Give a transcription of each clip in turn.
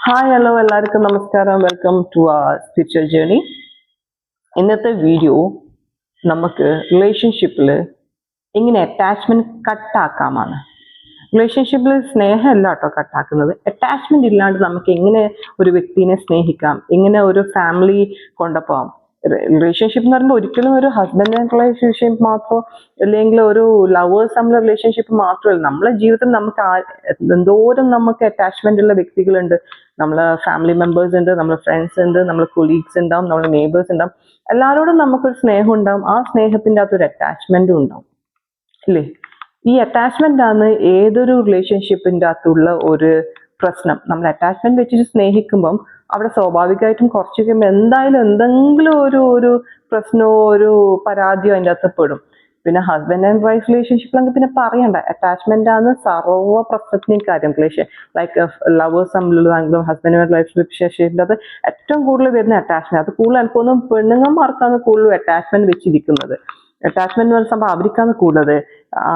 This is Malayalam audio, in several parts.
ഹായ് ഹലോ എല്ലാവർക്കും നമസ്കാരം. വെൽക്കം ടു ആ സ്പിരിച്വൽ ജേർണി. ഇന്നത്തെ വീഡിയോ നമുക്ക് റിലേഷൻഷിപ്പിൽ എങ്ങനെ അറ്റാച്ച്മെന്റ് കട്ടാക്കാമാണ്. റിലേഷൻഷിപ്പിൽ സ്നേഹമല്ല കേട്ടോ കട്ടാക്കുന്നത്, അറ്റാച്ച്മെന്റ് ഇല്ലാണ്ട് നമുക്ക് എങ്ങനെ ഒരു വ്യക്തിനെ സ്നേഹിക്കാം, എങ്ങനെ ഒരു ഫാമിലി കൊണ്ടുപോകാം. റിലേഷൻഷിപ്പ് എന്ന് പറയുമ്പോൾ ഒരിക്കലും ഒരു ഹസ്ബൻഡ് ആൻഡ് റിലേഷൻഷിപ്പ് മാത്രമോ അല്ലെങ്കിൽ ഒരു ലവേഴ്സ് തമ്മിലുള്ള റിലേഷൻഷിപ്പ് മാത്രമല്ല. നമ്മളെ ജീവിതത്തിൽ നമുക്ക് എന്തോരം നമുക്ക് അറ്റാച്ച്മെന്റ് ഉള്ള വ്യക്തികളുണ്ട്. നമ്മളെ ഫാമിലി മെമ്പേഴ്സ് ഉണ്ട്, നമ്മളെ ഫ്രണ്ട്സ് ഉണ്ട്, നമ്മളെ കൊളീഗ്സ് ഉണ്ടാവും, നമ്മളെ നെയ്ബേഴ്സ് ഉണ്ടാവും. എല്ലാവരോടും നമുക്കൊരു സ്നേഹം ഉണ്ടാവും. ആ സ്നേഹത്തിന്റെ അകത്തൊരു അറ്റാച്ച്മെന്റും ഉണ്ടാവും, ഇല്ലേ? ഈ അറ്റാച്ച്മെന്റ് ആണ് ഏതൊരു റിലേഷൻഷിപ്പിന്റെ അകത്തുള്ള ഒരു പ്രശ്നം. നമ്മൾ അറ്റാച്ച്മെന്റ് വെച്ചിട്ട് സ്നേഹിക്കുമ്പം അവിടെ സ്വാഭാവികമായിട്ടും കുറച്ച് കഴിയുമ്പോൾ എന്തായാലും എന്തെങ്കിലും ഒരു പ്രശ്നമോ ഒരു പരാതിയോ അതിൻ്റെ അകത്ത് പെടും. പിന്നെ ഹസ്ബൻഡ് ആൻഡ് വൈഫ് റിലേഷൻഷിപ്പിലൊക്കെ പിന്നെ പറയണ്ട, അറ്റാച്ച്മെന്റ് ആണ് സർവ്വ പ്രശ്നത്തിനും കാര്യം. ലൈക്ക് ലവേഴ്സ് തമ്മിലുള്ളതാണെങ്കിലും ഹസ്ബൻഡ് ആൻഡ് വൈഫ് റിലേഷൻഷിപ്പിൻ്റെ അത് ഏറ്റവും കൂടുതൽ വരുന്ന അറ്റാച്ച്മെന്റ്. അത് കൂടുതൽ എനിക്കൊന്നും പെണ്ണുങ്ങന്മാർക്കാണ് കൂടുതൽ അറ്റാച്ച്മെന്റ് വെച്ചിരിക്കുന്നത്. അറ്റാച്ച്മെന്റ് എന്ന് പറയുന്ന സംഭവം അവർക്കാണ് കൂടുതൽ.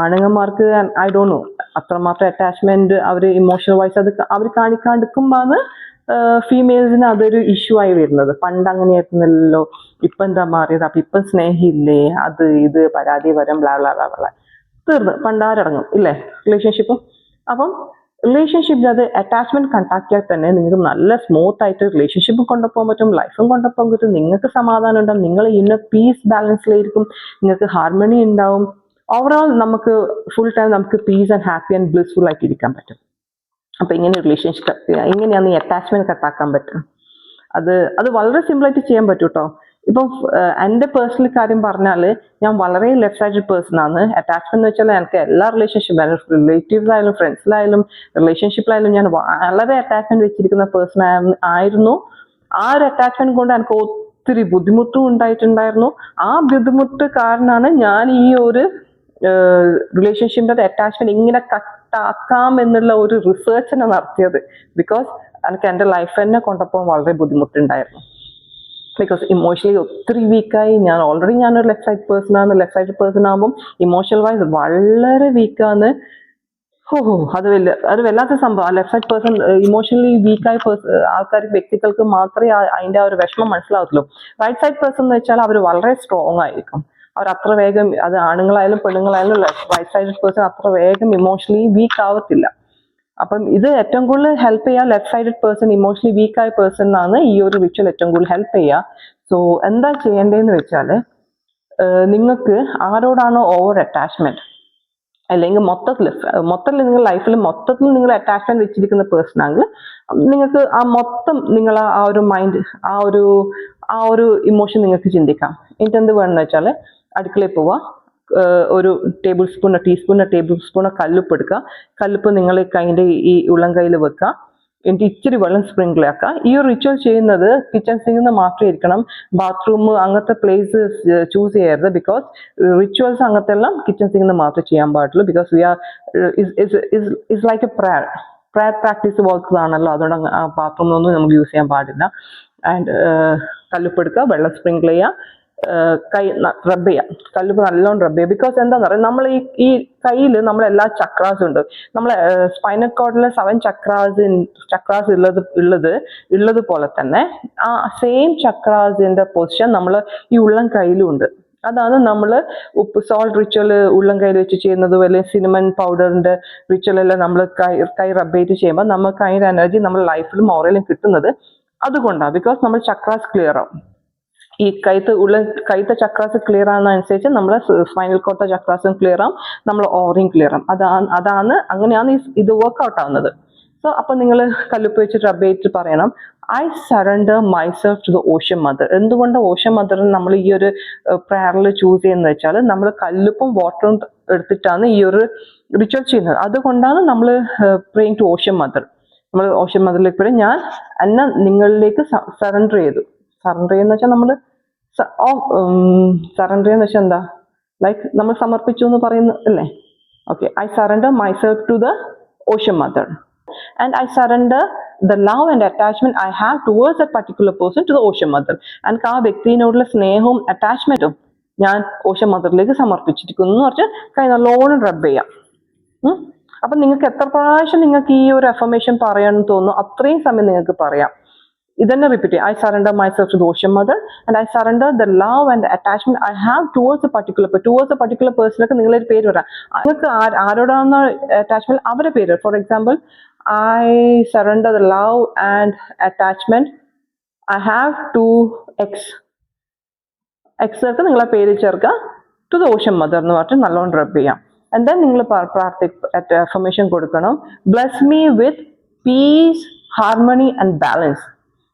ആണുങ്ങന്മാർക്ക് ഐ ഡോണ്ട് നോ അത്രമാത്രം അറ്റാച്ച്മെന്റ് അവർ ഇമോഷണൽ വൈസ് അത് അവർ കാണിക്കാണ്ടിരിക്കുമ്പോഴാണ് ഫീമെയിൽസിന് അതൊരു ഇഷ്യൂ ആയി വരുന്നത്. പണ്ട് അങ്ങനെയായിരുന്നല്ലോ, ഇപ്പൊ എന്താ മാറിയത്, അപ്പൊ ഇപ്പം സ്നേഹമില്ലേ, അത് ഇത് പരാതി വരം ബ്ലാ ബ്ലാ ബ്ലാ ബ്ലാ തീർന്ന് പണ്ടാരടങ്ങും, ഇല്ലേ റിലേഷൻഷിപ്പ്. അപ്പം റിലേഷൻഷിപ്പിൽ അത് അറ്റാച്ച്മെന്റ് കണ്ടാക്കിയാൽ തന്നെ നിങ്ങൾക്ക് നല്ല സ്മൂത്ത് ആയിട്ട് റിലേഷൻഷിപ്പും കൊണ്ടുപോകാൻ പറ്റും, ലൈഫും കൊണ്ടുപോകാൻ പറ്റും. നിങ്ങൾക്ക് സമാധാനം ഉണ്ടാവും, നിങ്ങൾ ഇന്നർ പീസ് ബാലൻസിലായിരിക്കും, നിങ്ങൾക്ക് ഹാർമണി ഉണ്ടാവും. ഓവറോൾ നമുക്ക് ഫുൾ ടൈം നമുക്ക് piece and happy and blissful ആയിട്ട് ഇരിക്കാൻ പറ്റും. അപ്പൊ ഇങ്ങനെ റിലേഷൻഷിപ്പ് എങ്ങനെയാണ് ഈ അറ്റാച്ച്മെന്റ് കട്ടാക്കാൻ പറ്റും? അത് വളരെ സിമ്പിൾ ആയിട്ട് ചെയ്യാൻ പറ്റും കേട്ടോ. ഇപ്പം എൻ്റെ പേഴ്സണൽ കാര്യം പറഞ്ഞാൽ ഞാൻ വളരെ ലെഫ്റ്റ് സൈഡഡ് പേഴ്സൺ ആണ്. അറ്റാച്ച്മെന്റ് എന്ന് വെച്ചാൽ എനിക്ക് എല്ലാ റിലേഷൻഷിപ്പ് റിലേറ്റീവ്സ് ആയാലും ഫ്രണ്ട്സിലായാലും റിലേഷൻഷിപ്പിലായാലും ഞാൻ വളരെ അറ്റാച്ച്മെന്റ് വെച്ചിരിക്കുന്ന പേഴ്സൺ ആയിരുന്നു. ആ ഒരു അറ്റാച്ച്മെന്റ് കൊണ്ട് എനിക്ക് ഒത്തിരി ബുദ്ധിമുട്ടും ഉണ്ടായിട്ടുണ്ടായിരുന്നു. ആ ബുദ്ധിമുട്ട് കാരണമാണ് ഞാൻ ഈ ഒരു റിലേഷൻഷിപ്പിന്റെ അറ്റാച്ച്മെന്റ് ഇങ്ങനെ കട്ടാക്കാം എന്നുള്ള ഒരു റിസർച്ച് നടത്തിയത്. ബിക്കോസ് എനിക്ക് എൻ്റെ ലൈഫ് തന്നെ കൊണ്ടുപോകാൻ വളരെ ബുദ്ധിമുട്ടുണ്ടായിരുന്നു. ബിക്കോസ് ഇമോഷണലി ഒത്തിരി വീക്കായി. ഞാനൊരു ലെഫ്റ്റ് സൈഡ് പേഴ്സൺ ആണ്. ലെഫ്റ്റ് സൈഡ് പേഴ്സൺ ആകുമ്പോൾ ഇമോഷണൽ വൈസ് വളരെ വീക്കാണ്. അത് വല്ലാത്ത സംഭവം. ലെഫ്റ്റ് സൈഡ് പേഴ്സൺ ഇമോഷണലി വീക്കായ വ്യക്തികൾക്ക് മാത്രമേ അതിന്റെ ആ ഒരു വിഷമം മനസ്സിലാവത്തുള്ളൂ. റൈറ്റ് സൈഡ് പേഴ്സൺ എന്ന് വെച്ചാൽ അവർ വളരെ സ്ട്രോങ് ആയിരിക്കും. അവർ അത്ര വേഗം, അത് ആണുങ്ങളായാലും പെണ്ണുങ്ങളായാലും റൈറ്റ് സൈഡ് പേഴ്സൺ അത്ര വേഗം ഇമോഷണലി വീക്ക് ആവത്തില്ല. അപ്പം ഇത് ഏറ്റവും കൂടുതൽ ഹെൽപ്പ് ചെയ്യുക ലെഫ്റ്റ് സൈഡഡ് പേഴ്സൺ, ഇമോഷണലി വീക്കായ പേഴ്സൺ ആണ് ഈ ഒരു റിച്വൽ ഏറ്റവും കൂടുതൽ ഹെൽപ്പ് ചെയ്യുക. സോ എന്താ ചെയ്യേണ്ടതെന്ന് വെച്ചാൽ, നിങ്ങൾക്ക് ആരോടാണോ ഓവർ അറ്റാച്ച്മെന്റ് അല്ലെങ്കിൽ മൊത്തത്തിൽ നിങ്ങൾ ലൈഫിൽ മൊത്തത്തിൽ നിങ്ങൾ അറ്റാച്ച്മെന്റ് വെച്ചിരിക്കുന്ന പേഴ്സൺ ആണെങ്കിൽ നിങ്ങൾക്ക് ആ മൊത്തം നിങ്ങൾ ആ ഒരു മൈൻഡ് ആ ഒരു ഇമോഷൻ നിങ്ങൾക്ക് ചിന്തിക്കാം. എന്നിട്ട് എന്ത് വേണമെന്ന് വെച്ചാൽ അടുക്കളയിൽ പോവുക, ഒരു ടേബിൾ സ്പൂണ് കല്ലുപ്പ് എടുക്കുക. കല്ലുപ്പ് നിങ്ങൾ കൈൻ്റെ ഈ ഉള്ളം കയ്യിൽ വെക്കുക. എന്നിട്ട് ഇച്ചിരി വെള്ളം സ്പ്രിങ്കിൾ ആക്കുക. ഈ ഒരു റിച്വൽ ചെയ്യുന്നത് കിച്ചൺ സിങ്കിൽ നിന്ന് മാത്രമേ ഇരിക്കണം. ബാത്റൂം അങ്ങനത്തെ പ്ലേസ് ചൂസ് ചെയ്യരുത്. ബിക്കോസ് റിച്വൽസ് അങ്ങനത്തെ എല്ലാം കിച്ചൺ സിങ്കിൽ നിന്ന് മാത്രമേ ചെയ്യാൻ പാടുള്ളൂ. Because we are is like a prayer practice പോലത്തതാണല്ലോ. അതുകൊണ്ട് ബാത്റൂമിലൊന്നും നമുക്ക് യൂസ് ചെയ്യാൻ പാടില്ല. ആൻഡ് കല്ലുപ്പ് എടുക്കുക, വെള്ളം സ്പ്രിങ്കിൾ ചെയ്യുക, കൈ റബ്ബ് ചെയ്യാം. കല്ലുപ്പ് നല്ലോണം റബ്ബ് ചെയ്യുക. ബിക്കോസ് എന്താന്ന് പറയുക, നമ്മൾ ഈ കയ്യിൽ നമ്മളെല്ലാ ചക്രാസും ഉണ്ട്. നമ്മളെ സ്പൈനൽ കോഡിലെ 7 ചക്രാസ് ഉള്ളത് പോലെ തന്നെ ആ സെയിം ചക്രാസിന്റെ പൊസിഷൻ നമ്മൾ ഈ ഉള്ളം കയ്യിലും ഉണ്ട്. അതാണ് നമ്മൾ സോൾട്ട് റിച്വൽ ഉള്ളം കയ്യിൽ വെച്ച് ചെയ്യുന്നത്, അല്ലെങ്കിൽ സിനമൺ പൗഡറിന്റെ റിച്വൽ എല്ലാം നമ്മൾ കൈ റബ്ബ് ചെയ്ത് ചെയ്യുമ്പോൾ നമുക്ക് അതിന്റെ എനർജി നമ്മുടെ ലൈഫിലും ഓറയിലും കിട്ടുന്നത് അതുകൊണ്ടാണ്. ബിക്കോസ് നമ്മൾ ചക്രാസ് ക്ലിയർ ആവും. ഈ കൈത്തെ ചക്രാസ് ക്ലിയർ ആകുന്നതനുസരിച്ച് നമ്മുടെ സ്പൈനൽ കോർഡ് ചക്രാസും ക്ലിയർ ആവും, നമ്മൾ ഓറയും ക്ലിയർ ആവും. അങ്ങനെയാണ് ഇത് വർക്ക്ഔട്ട് ആവുന്നത്. സോ അപ്പൊ നിങ്ങൾ കല്ലുപ്പ് വെച്ച് റബ്ബ് ചെയ്തിട്ട് പറയണം, I surrender myself to the ocean mother. എന്തുകൊണ്ട് ഓഷ്യൻ മദറിന് നമ്മൾ ഈ ഒരു പ്രയറിൽ ചൂസ് ചെയ്യുന്നത് വെച്ചാൽ, നമ്മൾ കല്ലുപ്പും വാട്ടറും എടുത്തിട്ടാണ് ഈ ഒരു റിച്വൽ ചെയ്യുന്നത്. അതുകൊണ്ടാണ് നമ്മൾ പ്രേയിങ് ടു ഓഷ്യൻ മദർ. നമ്മൾ ഓഷ്യൻ മദറിലേക്ക് പറയും, ഞാൻ എന്നെ നിങ്ങളിലേക്ക് സറണ്ടർ ചെയ്യുന്ന വെച്ചാൽ നമ്മൾ സറണ്ടർ ചെയ്യുന്ന വെച്ചാൽ എന്താ, ലൈക്ക് നമ്മൾ സമർപ്പിച്ചു എന്ന് പറയുന്നത് അല്ലേ. Okay, I surrender myself to the ocean mother and I surrender the love and attachment I have towards that particular person to the ocean mother. എനിക്ക് ആ വ്യക്തിയോടുള്ള സ്നേഹവും അറ്റാച്ച്മെന്റും ഞാൻ ഓഷ്യൻ മദറിലേക്ക് സമർപ്പിച്ചിരിക്കുന്നു എന്ന് പറഞ്ഞാൽ കൈ നല്ലോണം റബ്ബ് ചെയ്യാം. അപ്പം നിങ്ങൾക്ക് എത്ര പ്രാവശ്യം നിങ്ങൾക്ക് ഈ ഒരു അഫർമേഷൻ പറയാമെന്ന് തോന്നുന്നു അത്രയും സമയം നിങ്ങൾക്ക് പറയാം. ഇതന്നെ റിപ്പീറ്റ് ചെയ്യും. I surrender myself to the ocean mother and I surrender the love and the attachment I have towards a particular person ഒക്കെ നിങ്ങളൊരു പേര് പറയാം. നിങ്ങൾക്ക് ആരോടാണ് അറ്റാച്ച്മെന്റ് അവരുടെ പേര്. For example, I surrender the love and attachment I have to എക്സർക്ക് നിങ്ങളെ പേര് ചേർക്കുക, ടു ദ ഓഷൻ മദർ എന്ന് പറഞ്ഞിട്ട് നല്ലോണം റബ്ബ് ചെയ്യാം. ആൻഡ് ദെൻ നിങ്ങൾ അഫർമേഷൻ കൊടുക്കണം, bless me with peace, harmony and balance.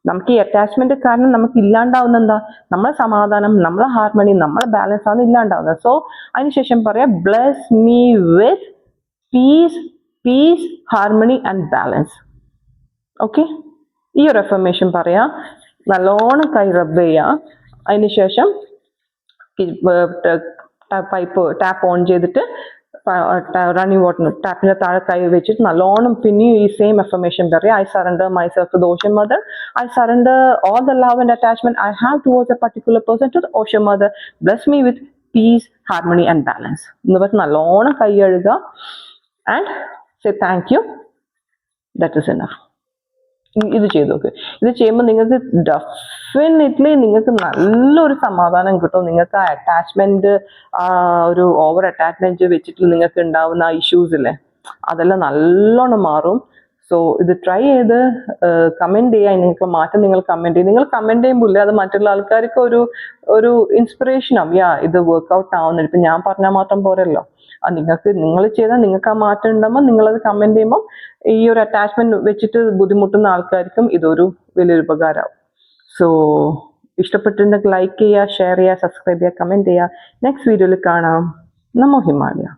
നമുക്ക് ഈ അറ്റാച്ച്മെന്റ് കാരണം നമുക്ക് ഇല്ലാണ്ടാവുന്ന എന്താ? നമ്മളെ സമാധാനം, നമ്മളെ ഹാർമണി, നമ്മളെ ബാലൻസ് ആണ് ഇല്ലാണ്ടാവുന്നത്. സോ അതിനുശേഷം പറയാം, bless me with peace, harmony and balance. Okay, ഈ ഒരു അഫർമേഷൻ പറയാം, നല്ലോണം കൈ റബ്ബ് ചെയ്യാം. അതിനുശേഷം പൈപ്പ് ടാപ്പ് ഓൺ ചെയ്തിട്ട് റണ്ണിങ് വാട്ടർ ടാപ്പിന്റെ താഴെ കൈ വെച്ചിട്ട് നല്ലോണം പിന്നെയും ഈ സെയിം അഫർമേഷൻ പറയാം. I surrender myself to the ocean mother, I surrender all the love and attachment I have towards a particular person to the ocean mother, bless me with peace, harmony and balance എന്ന് പറഞ്ഞ് നല്ലോണം കൈ കഴുകുക and say thank you. That is enough. ഇത് ചെയ്ത് നോക്ക്. ഇത് ചെയ്യുമ്പോൾ നിങ്ങൾക്ക് ഡെഫിനറ്റ്ലി നിങ്ങൾക്ക് നല്ലൊരു സമാധാനം കിട്ടും. നിങ്ങൾക്ക് ആ അറ്റാച്ച്മെന്റ്, ഒരു ഓവർ അറ്റാച്ച്മെന്റ് വെച്ചിട്ട് നിങ്ങൾക്ക് ഉണ്ടാവുന്ന ആ ഇഷ്യൂസ് ഇല്ലേ, അതെല്ലാം നല്ലോണം മാറും. സോ ഇത് ട്രൈ ചെയ്ത് കമന്റ് ചെയ്യുക. നിങ്ങൾക്ക് മാറ്റം നിങ്ങൾ കമന്റ് ചെയ്യും. നിങ്ങൾ കമന്റ് ചെയ്യുമ്പോൾ അത് മറ്റുള്ള ആൾക്കാർക്ക് ഒരു ഇൻസ്പിറേഷൻ ആവും. ഇത് വർക്ക്ഔട്ട് ആവുന്നുണ്ട്. ഇപ്പൊ ഞാൻ പറഞ്ഞാൽ മാത്രം പോരല്ലോ, നിങ്ങൾ ചെയ്താൽ നിങ്ങൾക്ക് ആ മാറ്റം ഉണ്ടാകുമ്പോൾ നിങ്ങളത് കമന്റ് ചെയ്യുമ്പോൾ ഈ ഒരു അറ്റാച്ച്മെന്റ് വെച്ചിട്ട് ബുദ്ധിമുട്ടുന്ന ആൾക്കാർക്കും ഇതൊരു വലിയൊരു ഉപകാരമാവും. സോ ഇഷ്ടപ്പെട്ടിട്ടുണ്ടെങ്കിൽ ലൈക്ക് ചെയ്യുക, ഷെയർ ചെയ്യുക, സബ്സ്ക്രൈബ് ചെയ്യുക, കമന്റ് ചെയ്യുക. നെക്സ്റ്റ് വീഡിയോയിൽ കാണാം. നമോ ഹിമാലയ.